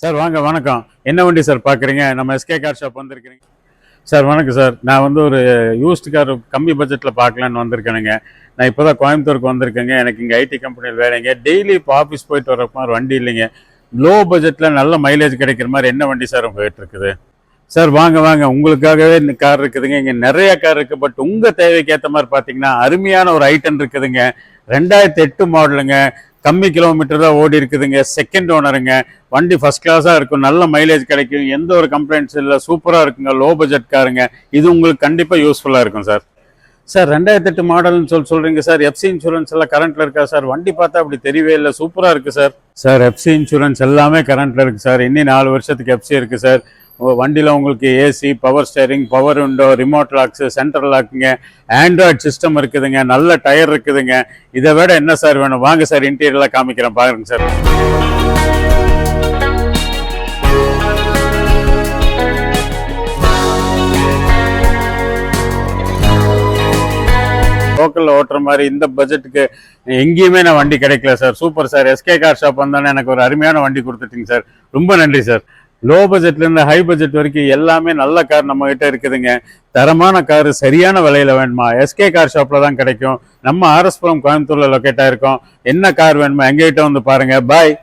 Sir வாங்க வணக்கம். என்ன வண்டி சார் பார்க்குறீங்க? நம்ம எஸ்கே கார் ஷாப் வந்திருக்கிறீங்க. சார் வணக்கம் சார். நான் வந்து ஒரு யூஸ்டு கார் கம்மி பட்ஜெட்டில் பார்க்கலான்னு வந்திருக்கேனுங்க. நான் இப்போ தான் கோயம்புத்தூருக்கு வந்திருக்கேங்க. எனக்கு இங்கே ஐடி கம்பெனியில் வேலைங்க. டெய்லி இப்போ ஆஃபீஸ் போயிட்டு வர மாதிரி வண்டி இல்லைங்க. லோ பட்ஜெட்டில் நல்ல மைலேஜ் கிடைக்கிற மாதிரி என்ன வண்டி சார் உங்கள்கிட்ட இருக்குது? சார் வாங்க வாங்க, உங்களுக்காகவே இந்த கார் இருக்குதுங்க. இங்கே நிறைய கார் இருக்குது. பட் உங்கள் தேவைக்கு ஏற்ற மாதிரி பார்த்தீங்கன்னா அருமையான ஒரு ஐட்டன் இருக்குதுங்க. 2008 மாடலுங்க. கம்மி கிலோமீட்டர் தான் ஓடி இருக்குதுங்க. செகண்ட் ஓனருங்க. வண்டி ஃபர்ஸ்ட் கிளாஸாக இருக்கும். நல்ல மைலேஜ் கிடைக்கும். எந்த ஒரு கம்ப்ளைண்ட்ஸ் இல்லை. சூப்பராக இருக்குங்க. லோ பட்ஜெட் காருங்க. இது உங்களுக்கு கண்டிப்பாக யூஸ்ஃபுல்லாக இருக்கும் சார். சார் 2008 மாடல்னு சொல்கிறீங்க சார். எஃப்சி இன்சூரன்ஸ் எல்லாம் கரண்ட்டில் இருக்கா சார்? வண்டி பார்த்தா அப்படி தெரியவே இல்லை. சூப்பராக இருக்குது சார். சார் எஃப்சி இன்சூரன்ஸ் எல்லாமே கரண்ட்டில் இருக்குது சார். இன்னும் 4 வருஷத்துக்கு எஃப்சி இருக்குது சார். வண்டியில் உங்களுக்கு AC, power steering, power window, remote locks, central லாக்குங்க, ஆண்ட்ராய்டு சிஸ்டம் இருக்குதுங்க, நல்ல டயர் இருக்குதுங்க. இதை விட என்ன சார் வேணும்? வாங்க சார், இன்டீரியர்லாம் காமிக்கிறேன் பாருங்க சார். லோக்கலில் ஓட்டுற மாதிரி இந்த பட்ஜெட்டுக்கு எங்கேயுமே நான் வண்டி கிடைக்கல sir. Super sir. SK car shop வந்தானே எனக்கு ஒரு அருமையான வண்டி கொடுத்துட்டீங்க சார். ரொம்ப நன்றி சார். லோ பட்ஜெட்லேருந்து ஹை பட்ஜெட் வரைக்கும் எல்லாமே நல்ல கார் நம்ம கிட்ட இருக்குதுங்க. தரமான கார் சரியான விலையில் வேணுமா? எஸ்கே கார் ஷாப்பில் தான் கிடைக்கும். நம்ம ஆர்எஸ் புரம் கோயம்புத்தூரில் லொக்கேட் ஆகிருக்கோம். என்ன கார் வேணுமா எங்ககிட்ட வந்து பாருங்கள். பாய்.